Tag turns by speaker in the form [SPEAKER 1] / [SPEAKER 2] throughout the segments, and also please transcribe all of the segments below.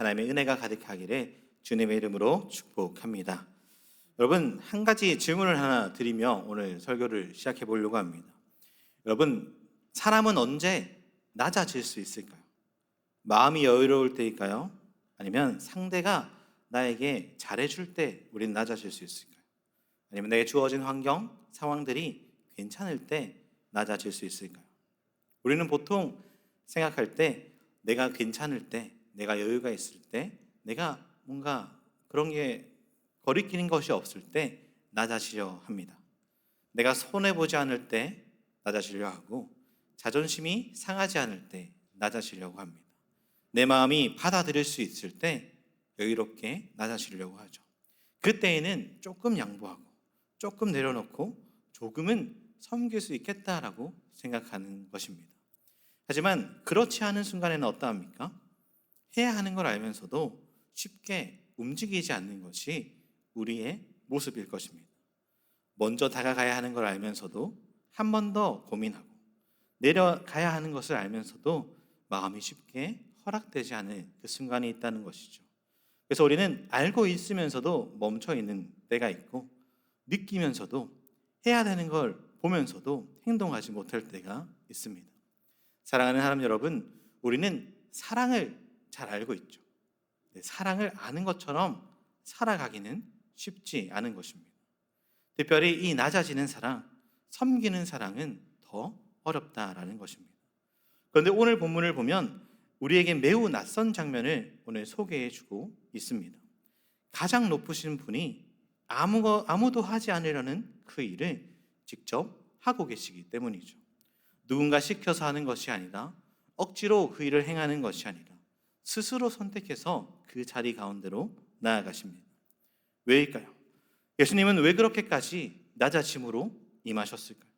[SPEAKER 1] 하나님의 은혜가 가득하기를 주님의 이름으로 축복합니다. 여러분, 한 가지 질문을 하나 드리며 오늘 설교를 시작해 보려고 합니다. 여러분, 사람은 언제 낮아질 수 있을까요? 마음이 여유로울 때일까요? 아니면 상대가 나에게 잘해줄 때 우리는 낮아질 수 있을까요? 아니면 내게 주어진 환경, 상황들이 괜찮을 때 낮아질 수 있을까요? 우리는 보통 생각할 때 내가 괜찮을 때, 내가 여유가 있을 때, 내가 뭔가 그런 게 거리끼는 것이 없을 때 낮아지려 합니다. 내가 손해보지 않을 때 낮아지려 하고, 자존심이 상하지 않을 때 낮아지려고 합니다. 내 마음이 받아들일 수 있을 때 여유롭게 낮아지려고 하죠. 그때에는 조금 양보하고 조금 내려놓고 조금은 섬길 수 있겠다라고 생각하는 것입니다. 하지만 그렇지 않은 순간에는 어떠합니까? 해야 하는 걸 알면서도 쉽게 움직이지 않는 것이 우리의 모습일 것입니다. 먼저 다가가야 하는 걸 알면서도 한 번 더 고민하고, 내려가야 하는 것을 알면서도 마음이 쉽게 허락되지 않은 그 순간이 있다는 것이죠. 그래서 우리는 알고 있으면서도 멈춰 있는 때가 있고, 느끼면서도 해야 되는 걸 보면서도 행동하지 못할 때가 있습니다. 사랑하는 사람 여러분, 우리는 사랑을 잘 알고 있죠. 사랑을 아는 것처럼 살아가기는 쉽지 않은 것입니다. 특별히 이 낮아지는 사랑, 섬기는 사랑은 더 어렵다라는 것입니다. 그런데 오늘 본문을 보면 우리에게 매우 낯선 장면을 오늘 소개해 주고 있습니다. 가장 높으신 분이 아무도 하지 않으려는 그 일을 직접 하고 계시기 때문이죠. 누군가 시켜서 하는 것이 아니라, 억지로 그 일을 행하는 것이 아니라 스스로 선택해서 그 자리 가운데로 나아가십니다. 왜일까요? 예수님은 왜 그렇게까지 낮아짐으로 임하셨을까요?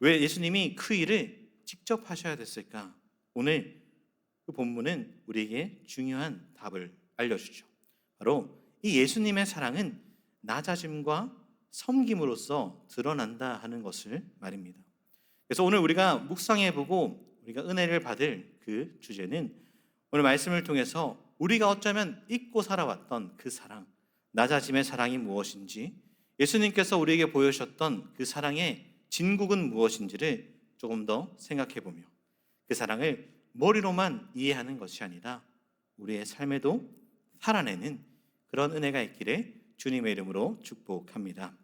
[SPEAKER 1] 왜 예수님이 그 일을 직접 하셔야 됐을까? 오늘 그 본문은 우리에게 중요한 답을 알려주죠. 바로 이 예수님의 사랑은 낮아짐과 섬김으로써 드러난다 하는 것을 말입니다. 그래서 오늘 우리가 묵상해보고 우리가 은혜를 받을 그 주제는, 오늘 말씀을 통해서 우리가 어쩌면 잊고 살아왔던 그 사랑, 낮아짐의 사랑이 무엇인지, 예수님께서 우리에게 보여주셨던 그 사랑의 진국은 무엇인지를 조금 더 생각해보며, 그 사랑을 머리로만 이해하는 것이 아니라 우리의 삶에도 살아내는 그런 은혜가 있기를 주님의 이름으로 축복합니다.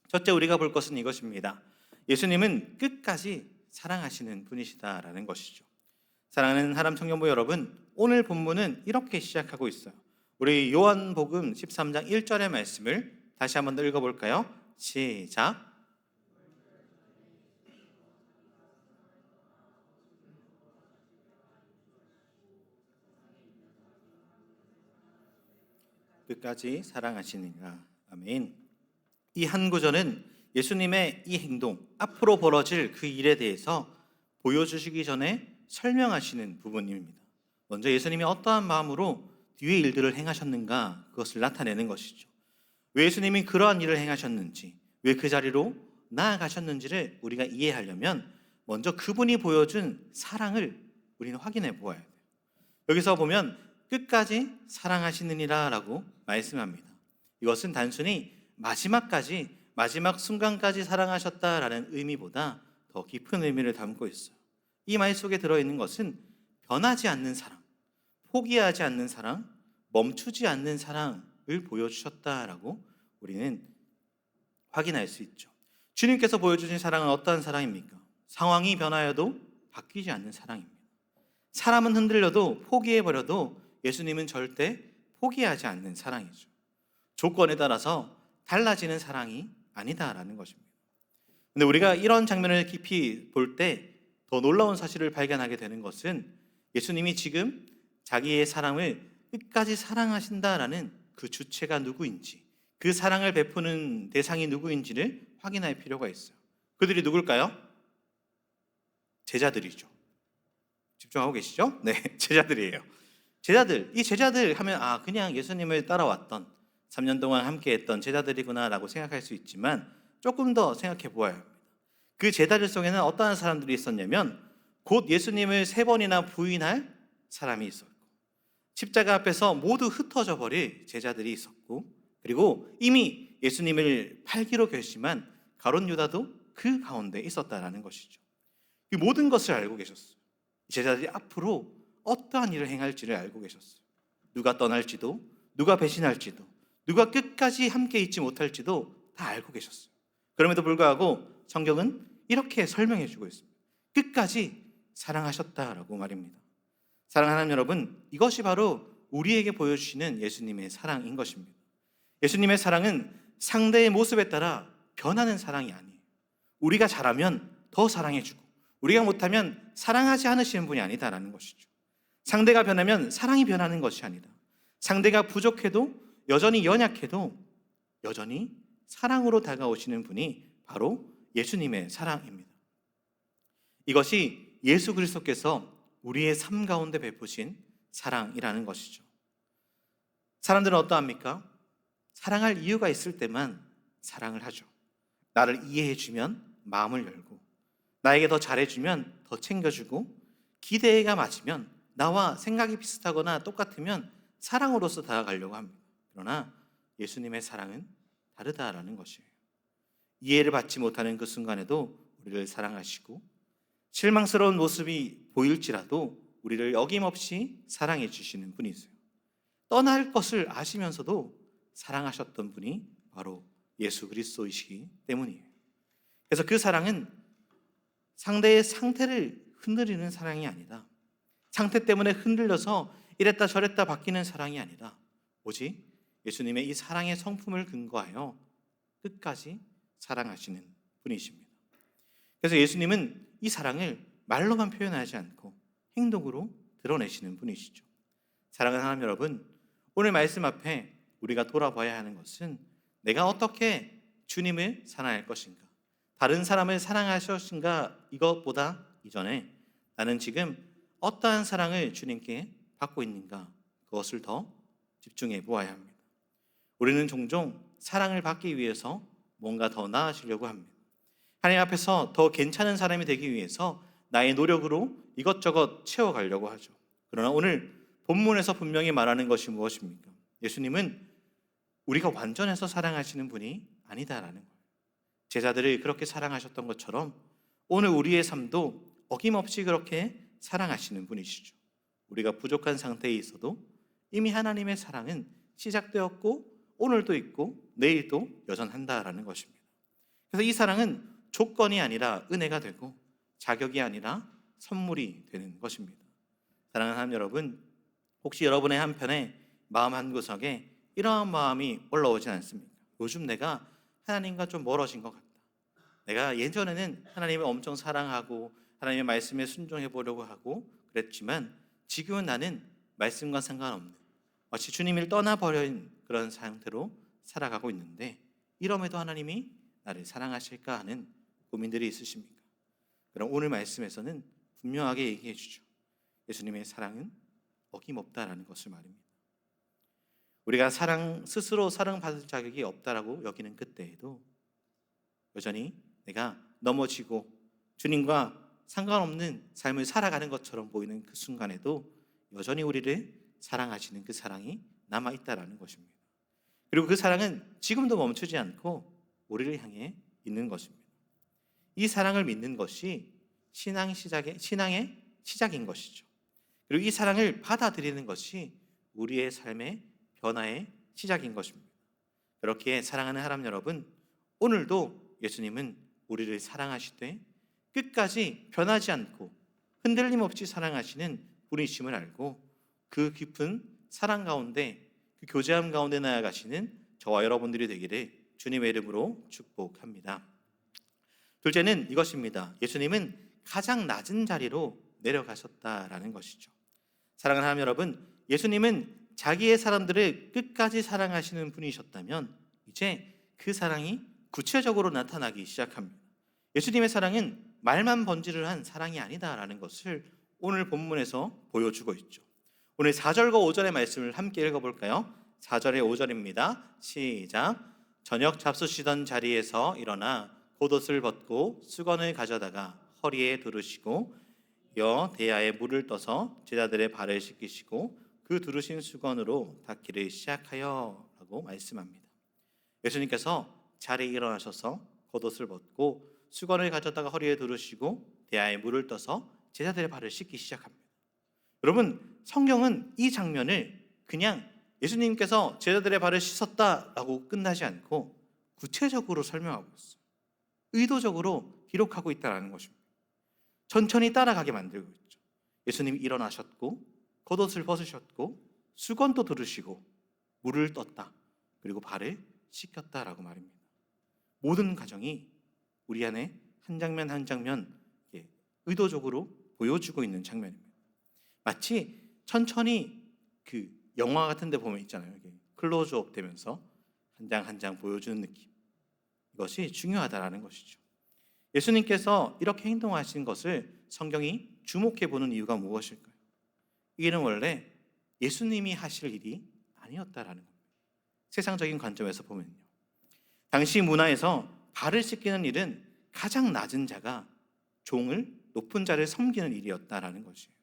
[SPEAKER 1] 첫째, 우리가 볼 것은 이것입니다. 예수님은 끝까지 사랑하시는 분이시다라는 것이죠. 사랑하는 하람 청년부 여러분, 오늘 본문은 이렇게 시작하고 있어요. 우리 요한복음 13장 1절의 말씀을 다시 한번 더 읽어볼까요? 시작. 끝까지 사랑하시는가. 아멘. 이 한 구절은 예수님의 이 행동, 앞으로 벌어질 그 일에 대해서 보여주시기 전에 설명하시는 부분입니다. 먼저 예수님이 어떠한 마음으로 뒤의 일들을 행하셨는가, 그것을 나타내는 것이죠. 왜 예수님이 그러한 일을 행하셨는지, 왜 그 자리로 나아가셨는지를 우리가 이해하려면 먼저 그분이 보여준 사랑을 우리는 확인해 보아야 돼요. 여기서 보면 끝까지 사랑하시느니라 라고 말씀합니다. 이것은 단순히 마지막 순간까지 사랑하셨다라는 의미보다 더 깊은 의미를 담고 있어요. 이 말 속에 들어있는 것은 변하지 않는 사랑, 포기하지 않는 사랑, 멈추지 않는 사랑을 보여주셨다라고 우리는 확인할 수 있죠. 주님께서 보여주신 사랑은 어떠한 사랑입니까? 상황이 변하여도 바뀌지 않는 사랑입니다. 사람은 흔들려도 포기해버려도 예수님은 절대 포기하지 않는 사랑이죠. 조건에 따라서 달라지는 사랑이 아니다라는 것입니다. 근데 우리가 이런 장면을 깊이 볼 때 더 놀라운 사실을 발견하게 되는 것은, 예수님이 지금 자기의 사랑을 끝까지 사랑하신다라는 그 주체가 누구인지, 그 사랑을 베푸는 대상이 누구인지를 확인할 필요가 있어요. 그들이 누굴까요? 제자들이죠. 집중하고 계시죠? 네, 제자들이에요. 이 제자들 하면 그냥 예수님을 따라왔던 3년 동안 함께했던 제자들이구나라고 생각할 수 있지만, 조금 더 생각해 보아야 합니다. 그 제자들 속에는 어떠한 사람들이 있었냐면, 곧 예수님을 3번이나 부인할 사람이 있었고, 십자가 앞에서 모두 흩어져 버릴 제자들이 있었고, 그리고 이미 예수님을 팔기로 결심한 가룟 유다도 그 가운데 있었다라는 것이죠. 이 모든 것을 알고 계셨어요. 제자들이 앞으로 어떠한 일을 행할지를 알고 계셨어요. 누가 떠날지도, 누가 배신할지도, 누가 끝까지 함께 있지 못할지도 다 알고 계셨어요. 그럼에도 불구하고 성경은 이렇게 설명해 주고 있습니다. 끝까지 사랑하셨다라고 말입니다. 사랑하는 여러분, 이것이 바로 우리에게 보여주시는 예수님의 사랑인 것입니다. 예수님의 사랑은 상대의 모습에 따라 변하는 사랑이 아니에요. 우리가 잘하면 더 사랑해주고, 우리가 못하면 사랑하지 않으시는 분이 아니다라는 것이죠. 상대가 변하면 사랑이 변하는 것이 아니다. 상대가 부족해도, 여전히 연약해도 여전히 사랑으로 다가오시는 분이 바로 예수님의 사랑입니다. 이것이 예수 그리스도께서 우리의 삶 가운데 베푸신 사랑이라는 것이죠. 사람들은 어떠합니까? 사랑할 이유가 있을 때만 사랑을 하죠. 나를 이해해주면 마음을 열고, 나에게 더 잘해주면 더 챙겨주고, 기대가 맞으면, 나와 생각이 비슷하거나 똑같으면 사랑으로서 다가가려고 합니다. 그러나 예수님의 사랑은 다르다라는 것이에요. 이해를 받지 못하는 그 순간에도 우리를 사랑하시고, 실망스러운 모습이 보일지라도 우리를 어김없이 사랑해 주시는 분이세요. 떠날 것을 아시면서도 사랑하셨던 분이 바로 예수 그리스도이시기 때문이에요. 그래서 그 사랑은 상대의 상태를 흔들리는 사랑이 아니다. 상태 때문에 흔들려서 이랬다 저랬다 바뀌는 사랑이 아니다. 오직 예수님의 이 사랑의 성품을 근거하여 끝까지 사랑하시는 분이십니다. 그래서 예수님은 이 사랑을 말로만 표현하지 않고 행동으로 드러내시는 분이시죠. 사랑하는 하나님 여러분, 오늘 말씀 앞에 우리가 돌아봐야 하는 것은 내가 어떻게 주님을 사랑할 것인가, 다른 사람을 사랑하실 것인가, 이것보다 이전에 나는 지금 어떠한 사랑을 주님께 받고 있는가, 그것을 더 집중해 보아야 합니다. 우리는 종종 사랑을 받기 위해서 뭔가 더 나아지려고 합니다. 하나님 앞에서 더 괜찮은 사람이 되기 위해서 나의 노력으로 이것저것 채워가려고 하죠. 그러나 오늘 본문에서 분명히 말하는 것이 무엇입니까? 예수님은 우리가 완전해서 사랑하시는 분이 아니다라는 거예요. 제자들을 그렇게 사랑하셨던 것처럼 오늘 우리의 삶도 어김없이 그렇게 사랑하시는 분이시죠. 우리가 부족한 상태에 있어도 이미 하나님의 사랑은 시작되었고 오늘도 있고 내일도 여전한다라는 것입니다. 그래서 이 사랑은 조건이 아니라 은혜가 되고 자격이 아니라 선물이 되는 것입니다. 사랑하는 하나님 여러분, 혹시 여러분의 한편에 마음 한구석에 이러한 마음이 올라오지 않습니까? 요즘 내가 하나님과 좀 멀어진 것 같다. 내가 예전에는 하나님을 엄청 사랑하고 하나님의 말씀에 순종해 보려고 하고 그랬지만 지금은 나는 말씀과 상관없는 마치 주님을 떠나버린 그런 상태로 살아가고 있는데, 이럼에도 하나님이 나를 사랑하실까 하는 고민들이 있으십니까? 그럼 오늘 말씀에서는 분명하게 얘기해 주죠. 예수님의 사랑은 어김없다라는 것을 말입니다. 우리가 스스로 사랑받을 자격이 없다라고 여기는 그때에도 여전히 내가 넘어지고 주님과 상관없는 삶을 살아가는 것처럼 보이는 그 순간에도 여전히 우리를 사랑하시는 그 사랑이 남아있다라는 것입니다. 그리고 그 사랑은 지금도 멈추지 않고 우리를 향해 있는 것입니다. 이 사랑을 믿는 것이 신앙의 시작인 것이죠. 그리고 이 사랑을 받아들이는 것이 우리의 삶의 변화의 시작인 것입니다. 그렇게 사랑하는 하나님 여러분, 오늘도 예수님은 우리를 사랑하시되 끝까지 변하지 않고 흔들림 없이 사랑하시는 분이심을 알고 그 깊은 사랑 가운데, 그 교제함 가운데 나아가시는 저와 여러분들이 되기를 주님의 이름으로 축복합니다. 둘째는 이것입니다. 예수님은 가장 낮은 자리로 내려가셨다라는 것이죠. 사랑하는 하나님 여러분, 예수님은 자기의 사람들을 끝까지 사랑하시는 분이셨다면 이제 그 사랑이 구체적으로 나타나기 시작합니다. 예수님의 사랑은 말만 번지를 한 사랑이 아니다라는 것을 오늘 본문에서 보여주고 있죠. 오늘 4절과 5절의 말씀을 함께 읽어볼까요? 4절에 5절입니다. 시작. 저녁 잡수시던 자리에서 일어나 겉옷을 벗고 수건을 가져다가 허리에 두르시고 여 대야에 물을 떠서 제자들의 발을 씻기시고 그 두르신 수건으로 닦기를 시작하여 라고 말씀합니다. 예수님께서 자리에 일어나셔서 겉옷을 벗고 수건을 가져다가 허리에 두르시고 대야에 물을 떠서 제자들의 발을 씻기 시작합니다. 여러분, 성경은 이 장면을 그냥 예수님께서 제자들의 발을 씻었다라고 끝나지 않고 구체적으로 설명하고 있어요. 의도적으로 기록하고 있다는 것입니다. 천천히 따라가게 만들고 있죠. 예수님이 일어나셨고 겉옷을 벗으셨고 수건도 두르시고 물을 떴다. 그리고 발을 씻겼다라고 말입니다. 모든 과정이 우리 안에 한 장면 한 장면 의도적으로 보여주고 있는 장면입니다. 마치 천천히 그 영화 같은 데 보면 있잖아요. 클로즈업 되면서 한 장 한 장 보여주는 느낌. 이것이 중요하다라는 것이죠. 예수님께서 이렇게 행동하신 것을 성경이 주목해 보는 이유가 무엇일까요? 이 일은 원래 예수님이 하실 일이 아니었다라는 겁니다. 세상적인 관점에서 보면요. 당시 문화에서 발을 씻기는 일은 가장 낮은 자가 종을 높은 자를 섬기는 일이었다라는 것이에요.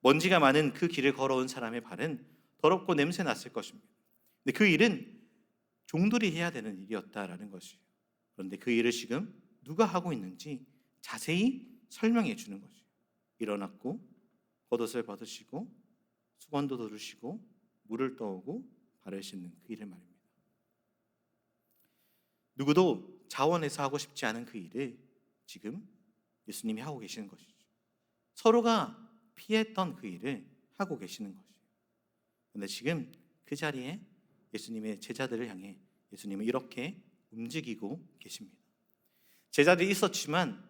[SPEAKER 1] 먼지가 많은 그 길을 걸어온 사람의 발은 더럽고 냄새 났을 것입니다. 근데 그 일은 종들이 해야 되는 일이었다라는 것이에요. 그런데 그 일을 지금 누가 하고 있는지 자세히 설명해 주는 것이에요. 일어났고 겉옷을 벗으시고 수건도 두르시고 물을 떠오고 발을 씻는 그 일을 말입니다. 누구도 자원해서 하고 싶지 않은 그 일을 지금 예수님이 하고 계시는 것이죠. 서로가 피했던 그 일을 하고 계시는 것이에요. 그런데 지금 그 자리에 예수님의 제자들을 향해 예수님은 이렇게 움직이고 계십니다. 제자들이 있었지만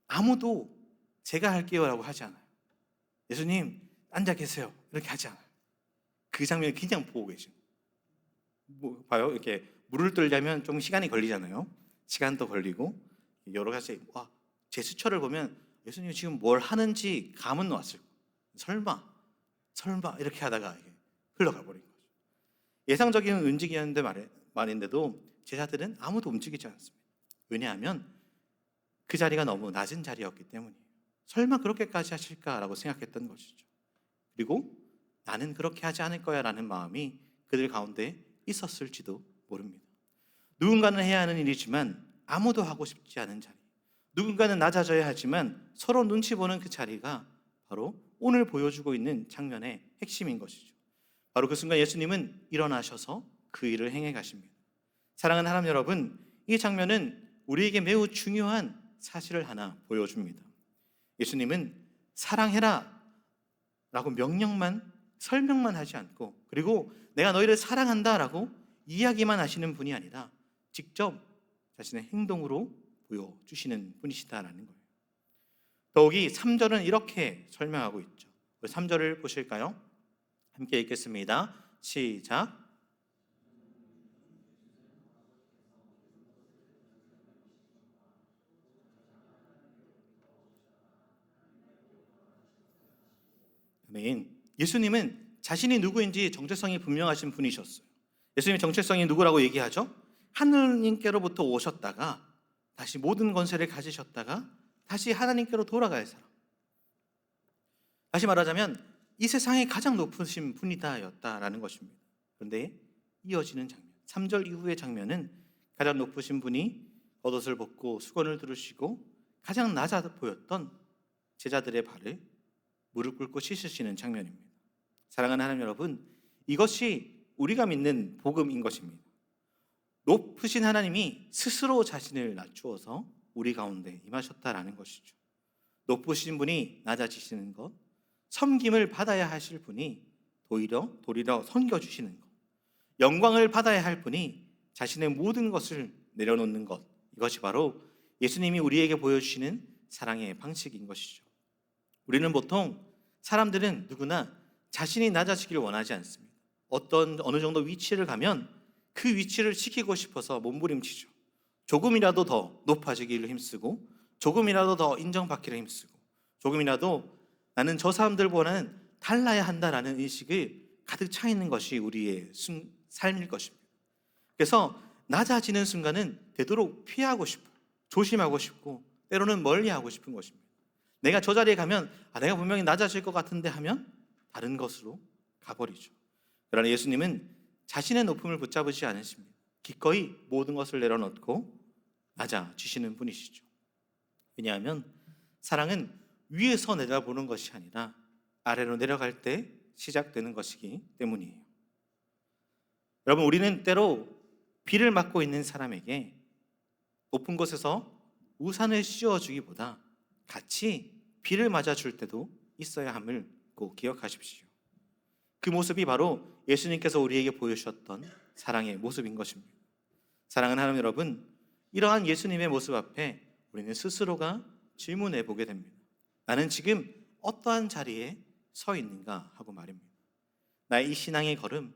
[SPEAKER 1] 아무도 제가 할게요 라고 하지 않아요. 예수님 앉아 계세요 이렇게 하지 않아요. 그 장면을 그냥 보고 계셔요. 봐요. 이렇게 물을 뜨려면 좀 시간이 걸리잖아요. 시간도 걸리고 여러 가지 제스처를 보면 예수님이 지금 뭘 하는지 감은 왔을 거예요. 설마 이렇게 하다가 흘러가 버린 거죠. 예상적인 움직이는데 말인데도 제자들은 아무도 움직이지 않습니다. 왜냐하면 그 자리가 너무 낮은 자리였기 때문이에요. 설마 그렇게까지 하실까라고 생각했던 것이죠. 그리고 나는 그렇게 하지 않을 거야 라는 마음이 그들 가운데 있었을지도 모릅니다. 누군가는 해야 하는 일이지만 아무도 하고 싶지 않은 자리, 누군가는 낮아져야 하지만 서로 눈치 보는 그 자리가 바로 오늘 보여주고 있는 장면의 핵심인 것이죠. 바로 그 순간 예수님은 일어나셔서 그 일을 행해 가십니다. 사랑하는 하나님 여러분, 이 장면은 우리에게 매우 중요한 사실을 하나 보여줍니다. 예수님은 사랑해라 라고 설명만 하지 않고, 그리고 내가 너희를 사랑한다 라고 이야기만 하시는 분이 아니라 직접 자신의 행동으로 보여주시는 분이시다라는 거예요. 더욱이 3절은 이렇게 설명하고 있죠. 3절을 보실까요? 함께 읽겠습니다. 시작. 아멘. 예수님은 자신이 누구인지 정체성이 분명하신 분이셨어요. 예수님의 정체성이 누구라고 얘기하죠? 하느님께로부터 오셨다가 다시 모든 권세를 가지셨다가 다시 하나님께로 돌아갈 사람. 다시 말하자면 이 세상에 가장 높으신 분이다였다라는 것입니다. 그런데 이어지는 장면, 3절 이후의 장면은 가장 높으신 분이 겉옷을 벗고 수건을 두르시고 가장 낮아 보였던 제자들의 발을 무릎 꿇고 씻으시는 장면입니다. 사랑하는 하나님 여러분, 이것이 우리가 믿는 복음인 것입니다. 높으신 하나님이 스스로 자신을 낮추어서 우리 가운데 임하셨다라는 것이죠. 높으신 분이 낮아지시는 것, 섬김을 받아야 하실 분이 도리어 섬겨주시는 것, 영광을 받아야 할 분이 자신의 모든 것을 내려놓는 것, 이것이 바로 예수님이 우리에게 보여주시는 사랑의 방식인 것이죠. 우리는 보통 사람들은 누구나 자신이 낮아지기를 원하지 않습니다. 어느 정도 위치를 가면 그 위치를 지키고 싶어서 몸부림치죠. 조금이라도 더 높아지기를 힘쓰고, 조금이라도 더 인정받기를 힘쓰고, 조금이라도 나는 저 사람들보다는 달라야 한다라는 의식을 가득 차 있는 것이 우리의 삶일 것입니다. 그래서 낮아지는 순간은 되도록 피하고 싶고, 조심하고 싶고, 때로는 멀리하고 싶은 것입니다. 내가 저 자리에 가면 내가 분명히 낮아질 것 같은데 하면 다른 것으로 가버리죠. 그러나 예수님은 자신의 높음을 붙잡으지 않으십니다. 기꺼이 모든 것을 내려놓고 낮아지시는 분이시죠. 왜냐하면 사랑은 위에서 내려보는 것이 아니라 아래로 내려갈 때 시작되는 것이기 때문이에요. 여러분, 우리는 때로 비를 맞고 있는 사람에게 높은 곳에서 우산을 씌워주기보다 같이 비를 맞아줄 때도 있어야 함을 꼭 기억하십시오. 그 모습이 바로 예수님께서 우리에게 보여주셨던 사랑의 모습인 것입니다. 사랑하는 하나님 여러분, 이러한 예수님의 모습 앞에 우리는 스스로가 질문해 보게 됩니다. 나는 지금 어떠한 자리에 서 있는가 하고 말입니다. 나의 이 신앙의 걸음,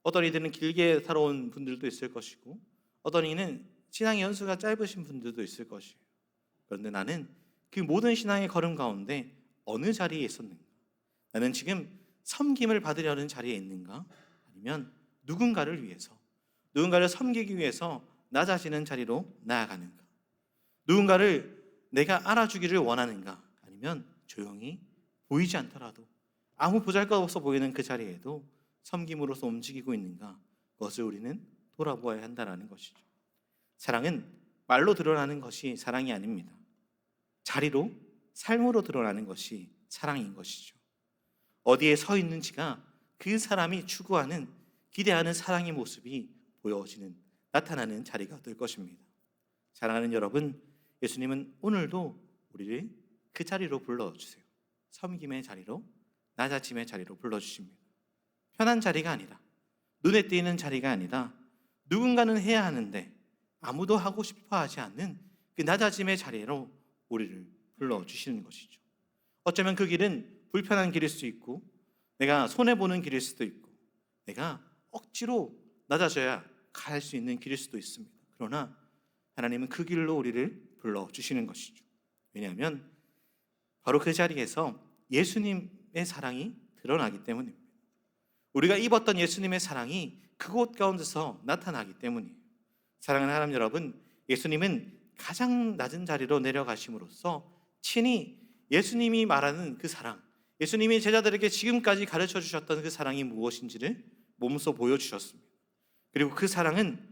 [SPEAKER 1] 어떤 이들은 길게 살아온 분들도 있을 것이고 어떤 이는 신앙의 연수가 짧으신 분들도 있을 것이에요. 그런데 나는 그 모든 신앙의 걸음 가운데 어느 자리에 있었는가? 나는 지금 섬김을 받으려는 자리에 있는가? 아니면 누군가를 위해서, 누군가를 섬기기 위해서 낮아지는 자리로 나아가는가? 누군가를 내가 알아주기를 원하는가? 아니면 조용히 보이지 않더라도 아무 보잘것없어 보이는 그 자리에도 섬김으로서 움직이고 있는가? 그것을 우리는 돌아보아야 한다는 것이죠. 사랑은 말로 드러나는 것이 사랑이 아닙니다. 자리로, 삶으로 드러나는 것이 사랑인 것이죠. 어디에 서 있는지가 그 사람이 추구하는, 기대하는 사랑의 모습이 보여지는, 나타나는 자리가 될 것입니다. 사랑하는 여러분, 예수님은 오늘도 우리를 그 자리로 불러주세요. 섬김의 자리로, 낮아짐의 자리로 불러주십니다. 편한 자리가 아니라, 눈에 띄는 자리가 아니라 누군가는 해야 하는데 아무도 하고 싶어 하지 않는 그 낮아짐의 자리로 우리를 불러주시는 것이죠. 어쩌면 그 길은 불편한 길일 수도 있고 내가 손해보는 길일 수도 있고 내가 억지로 낮아져야 갈 수 있는 길일 수도 있습니다. 그러나 하나님은 그 길로 우리를 불러주시는 것이죠. 왜냐하면 바로 그 자리에서 예수님의 사랑이 드러나기 때문입니다. 우리가 입었던 예수님의 사랑이 그곳 가운데서 나타나기 때문이에요. 사랑하는 하나님 여러분, 예수님은 가장 낮은 자리로 내려가심으로써 친히 예수님이 말하는 그 사랑, 예수님이 제자들에게 지금까지 가르쳐 주셨던 그 사랑이 무엇인지를 몸소 보여주셨습니다. 그리고 그 사랑은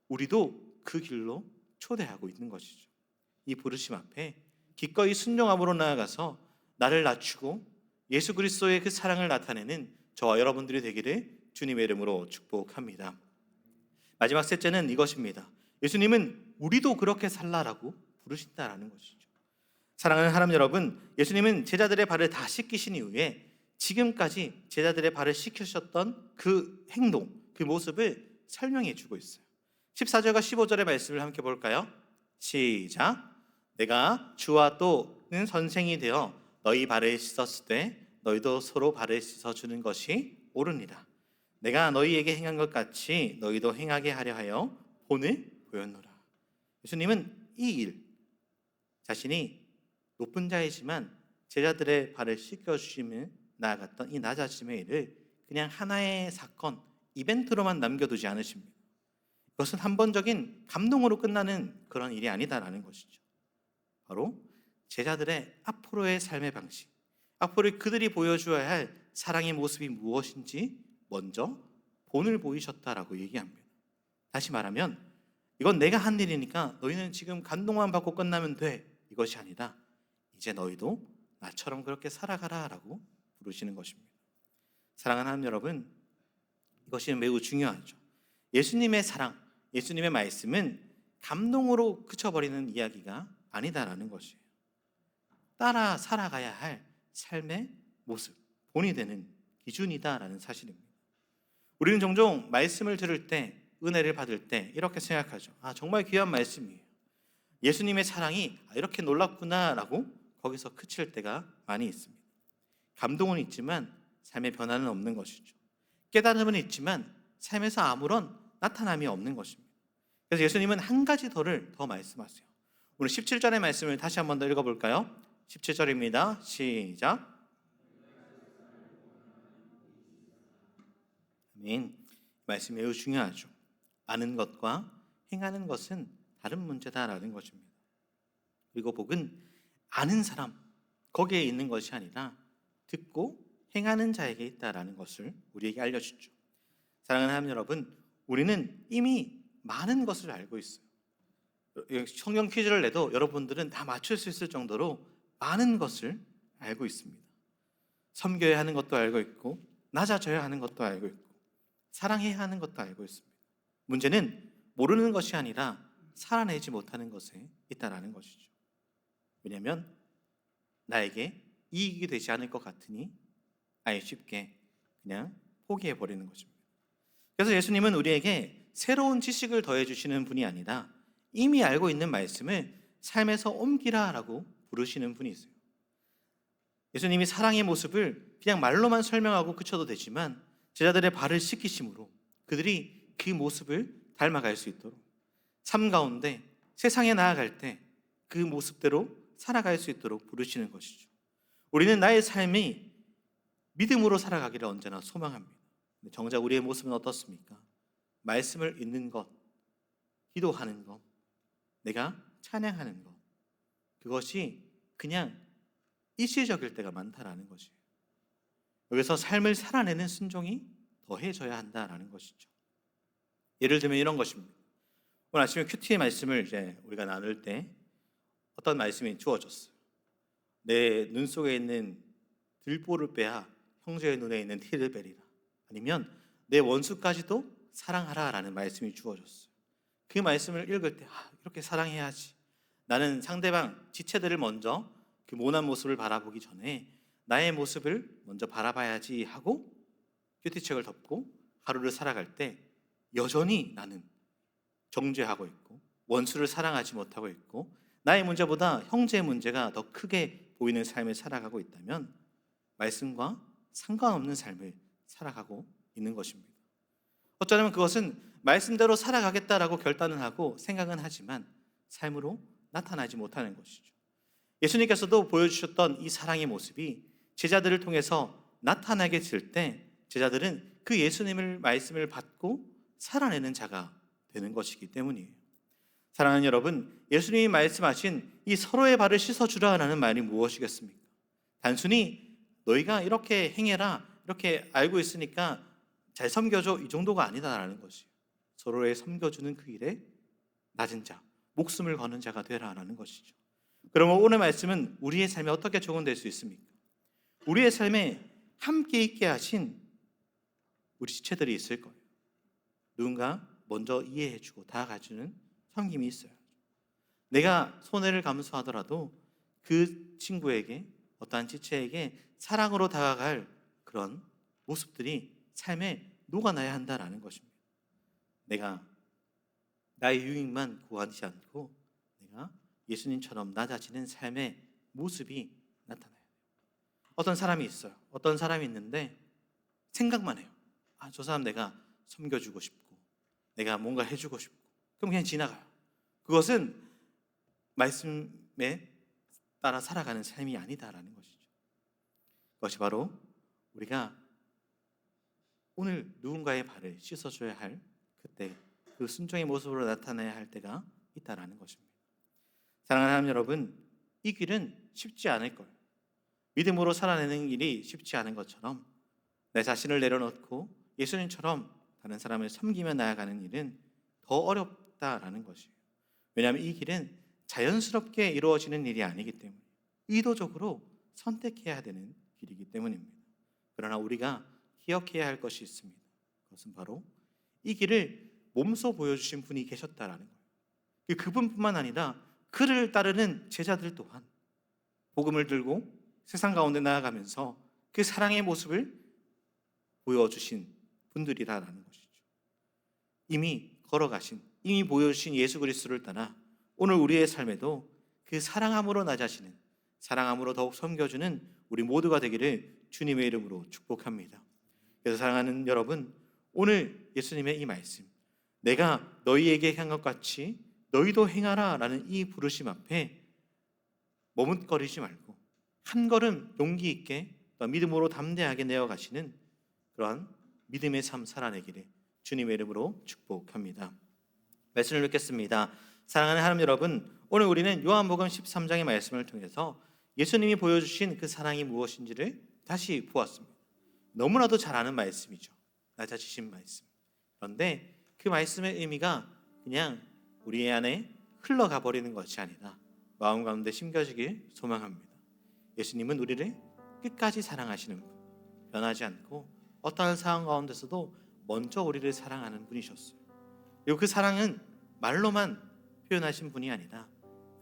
[SPEAKER 1] 우리도 그 길로 초대하고 있는 것이죠. 이 부르심 앞에 기꺼이 순종함으로 나아가서 나를 낮추고 예수 그리스도의 그 사랑을 나타내는 저와 여러분들이 되기를 주님의 이름으로 축복합니다. 마지막 셋째는 이것입니다. 예수님은 우리도 그렇게 살라라고 부르신다라는 것이죠. 사랑하는 하나님 여러분, 예수님은 제자들의 발을 다 씻기신 이후에 지금까지 제자들의 발을 씻기셨던 그 행동, 그 모습을 설명해 주고 있어요. 14절과 15절의 말씀을 함께 볼까요? 시작. 내가 주와 또는 선생이 되어 너희 발을 씻었을 때 너희도 서로 발을 씻어주는 것이 옳으니라. 내가 너희에게 행한 것 같이 너희도 행하게 하려 하여 본을 보였노라. 예수님은 이 일, 자신이 높은 자이지만 제자들의 발을 씻겨주심을 나아갔던 이 낮아짐의 일을 그냥 하나의 사건, 이벤트로만 남겨두지 않으십니다. 이것은 한 번적인 감동으로 끝나는 그런 일이 아니다라는 것이죠. 바로 제자들의 앞으로의 삶의 방식, 앞으로 그들이 보여줘야 할 사랑의 모습이 무엇인지 먼저 본을 보이셨다라고 얘기합니다. 다시 말하면 이건 내가 한 일이니까 너희는 지금 감동만 받고 끝나면 돼, 이것이 아니라 이제 너희도 나처럼 그렇게 살아가라 라고 부르시는 것입니다. 사랑하는 하나님 여러분, 이것이 매우 중요하죠. 예수님의 사랑, 예수님의 말씀은 감동으로 그쳐버리는 이야기가 아니다라는 것이에요. 따라 살아가야 할 삶의 모습, 본이 되는 기준이다라는 사실입니다. 우리는 종종 말씀을 들을 때, 은혜를 받을 때 이렇게 생각하죠. 정말 귀한 말씀이에요. 예수님의 사랑이 이렇게 놀랍구나 라고 거기서 그칠 때가 많이 있습니다. 감동은 있지만 삶의 변화는 없는 것이죠. 깨달음은 있지만 삶에서 아무런 나타남이 없는 것입니다. 그래서 예수님은 한 가지 더 말씀하세요. 오늘 17절의 말씀을 다시 한 번 더 읽어볼까요? 17절입니다. 시작. 아멘. 말씀이 매우 중요하죠. 아는 것과 행하는 것은 다른 문제다라는 것입니다. 그리고 복은 아는 사람, 거기에 있는 것이 아니라 듣고 행하는 자에게 있다라는 것을 우리에게 알려주죠. 사랑하는 하나님 여러분, 우리는 이미 많은 것을 알고 있어요. 성경 퀴즈를 내도 여러분들은 다 맞출 수 있을 정도로 많은 것을 알고 있습니다. 섬겨야 하는 것도 알고 있고, 낮아져야 하는 것도 알고 있고, 사랑해야 하는 것도 알고 있습니다. 문제는 모르는 것이 아니라 살아내지 못하는 것에 있다라는 것이죠. 왜냐하면 나에게 이익이 되지 않을 것 같으니 아예 쉽게 그냥 포기해버리는 것입니다. 그래서 예수님은 우리에게 새로운 지식을 더해주시는 분이 아니라 이미 알고 있는 말씀을 삶에서 옮기라라고 부르시는 분이세요. 예수님이 사랑의 모습을 그냥 말로만 설명하고 그쳐도 되지만 제자들의 발을 씻기심으로 그들이 그 모습을 닮아갈 수 있도록 삶 가운데 세상에 나아갈 때 그 모습대로 살아갈 수 있도록 부르시는 것이죠. 우리는 나의 삶이 믿음으로 살아가기를 언제나 소망합니다. 정작 우리의 모습은 어떻습니까? 말씀을 읽는 것, 기도하는 것, 내가 찬양하는 것, 그것이 그냥 일시적일 때가 많다라는 것이에요. 여기서 삶을 살아내는 순종이 더해져야 한다라는 것이죠. 예를 들면 이런 것입니다. 오늘 아침에 큐티의 말씀을 이제 우리가 나눌 때 어떤 말씀이 주어졌어요. 내 눈 속에 있는 들보를 빼야 형제의 눈에 있는 티를 빼리라. 아니면 내 원수까지도 사랑하라라는 말씀이 주어졌어요. 그 말씀을 읽을 때 이렇게 사랑해야지. 나는 상대방 지체들을 먼저 그 모난 모습을 바라보기 전에 나의 모습을 먼저 바라봐야지 하고 큐티책을 덮고 하루를 살아갈 때 여전히 나는 정죄하고 있고 원수를 사랑하지 못하고 있고 나의 문제보다 형제의 문제가 더 크게 보이는 삶을 살아가고 있다면 말씀과 상관없는 삶을 살아가고 있는 것입니다. 어쩌면 그것은 말씀대로 살아가겠다라고 결단은 하고 생각은 하지만 삶으로 나타나지 못하는 것이죠. 예수님께서도 보여주셨던 이 사랑의 모습이 제자들을 통해서 나타나게 될 때 제자들은 그 예수님의 말씀을 받고 살아내는 자가 되는 것이기 때문이에요. 사랑하는 여러분, 예수님이 말씀하신 이 서로의 발을 씻어주라라는 말이 무엇이겠습니까? 단순히 너희가 이렇게 행해라, 이렇게 알고 있으니까 잘 섬겨줘, 이 정도가 아니다라는 것이에요. 서로의 섬겨주는 그 일에 낮은 자, 목숨을 거는 자가 되라라는 것이죠. 그러면 오늘 말씀은 우리의 삶에 어떻게 적용될 수 있습니까? 우리의 삶에 함께 있게 하신 우리 지체들이 있을 거예요. 누군가 먼저 이해해주고 다가가주는 섬김이 있어요. 내가 손해를 감수하더라도 그 친구에게, 어떠한 지체에게 사랑으로 다가갈 그런 모습들이 삶에 녹아나야 한다라는 것입니다. 내가 나의 유익만 구하지 않고 내가 예수님처럼 낮아지는 삶의 모습이 나타나요. 어떤 사람이 있어요. 어떤 사람이 있는데 생각만 해요. 저 사람 내가 섬겨주고 싶고 내가 뭔가 해주고 싶고 그럼 그냥 지나가요. 그것은 말씀에 따라 살아가는 삶이 아니다라는 것이죠. 그것이 바로 우리가 오늘 누군가의 발을 씻어줘야 할 그때 그 순종의 모습으로 나타나야 할 때가 있다라는 것입니다. 사랑하는 하나님 여러분, 이 길은 쉽지 않을 거예요. 믿음으로 살아내는 일이 쉽지 않은 것처럼 내 자신을 내려놓고 예수님처럼 다른 사람을 섬기며 나아가는 일은 더 어렵다라는 것이에요. 왜냐하면 이 길은 자연스럽게 이루어지는 일이 아니기 때문에 의도적으로 선택해야 되는 길이기 때문입니다. 그러나 우리가 기억해야 할 것이 있습니다. 그것은 바로 이 길을 몸소 보여주신 분이 계셨다라는 거예요. 그분뿐만 아니라 그를 따르는 제자들 또한 복음을 들고 세상 가운데 나아가면서 그 사랑의 모습을 보여주신 분들이라는 것이죠. 이미 걸어가신, 이미 보여주신 예수 그리스도를 따라 오늘 우리의 삶에도 그 사랑함으로 낮아지는, 사랑함으로 더욱 섬겨주는 우리 모두가 되기를 주님의 이름으로 축복합니다. 그래서 사랑하는 여러분, 오늘 예수님의 이 말씀, 내가 너희에게 한 것 같이 너희도 행하라 라는 이 부르심 앞에 머뭇거리지 말고 한 걸음 용기 있게 믿음으로 담대하게 내어가시는 그러한 믿음의 삶 살아내기를 주님의 이름으로 축복합니다. 말씀을 읽겠습니다. 사랑하는 하나님 여러분, 오늘 우리는 요한복음 13장의 말씀을 통해서 예수님이 보여주신 그 사랑이 무엇인지를 다시 보았습니다. 너무나도 잘 아는 말씀이죠. 낮아지신 말씀. 그런데 그 말씀의 의미가 그냥 우리 안에 흘러가 버리는 것이 아니라 마음 가운데 심겨지길 소망합니다. 예수님은 우리를 끝까지 사랑하시는 분, 변하지 않고 어떠한 상황 가운데서도 먼저 우리를 사랑하는 분이셨어요. 그리고 그 사랑은 말로만 표현하신 분이 아니라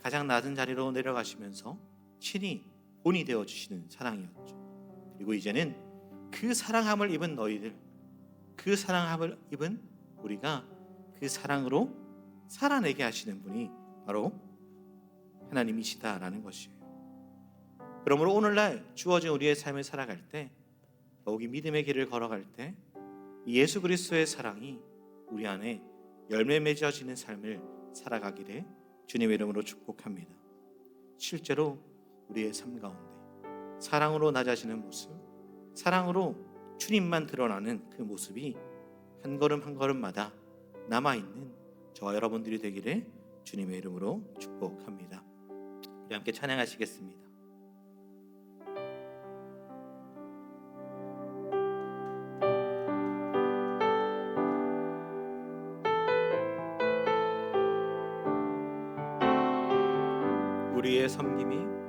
[SPEAKER 1] 가장 낮은 자리로 내려가시면서 친히 본이 되어주시는 사랑이었죠. 그리고 이제는 그 사랑함을 입은 너희들, 그 사랑함을 입은 우리가 그 사랑으로 살아내게 하시는 분이 바로 하나님이시다라는 것이에요. 그러므로 오늘날 주어진 우리의 삶을 살아갈 때, 더욱이 믿음의 길을 걸어갈 때 예수 그리스도의 사랑이 우리 안에 열매 맺어지는 삶을 살아가기를 주님의 이름으로 축복합니다. 실제로 우리의 삶 가운데 사랑으로 낮아지는 모습, 사랑으로 주님만 드러나는 그 모습이 한 걸음 한 걸음마다 남아있는 저와 여러분들이 되기를 주님의 이름으로 축복합니다. 우리 함께 찬양하시겠습니다. 우리의 섬김이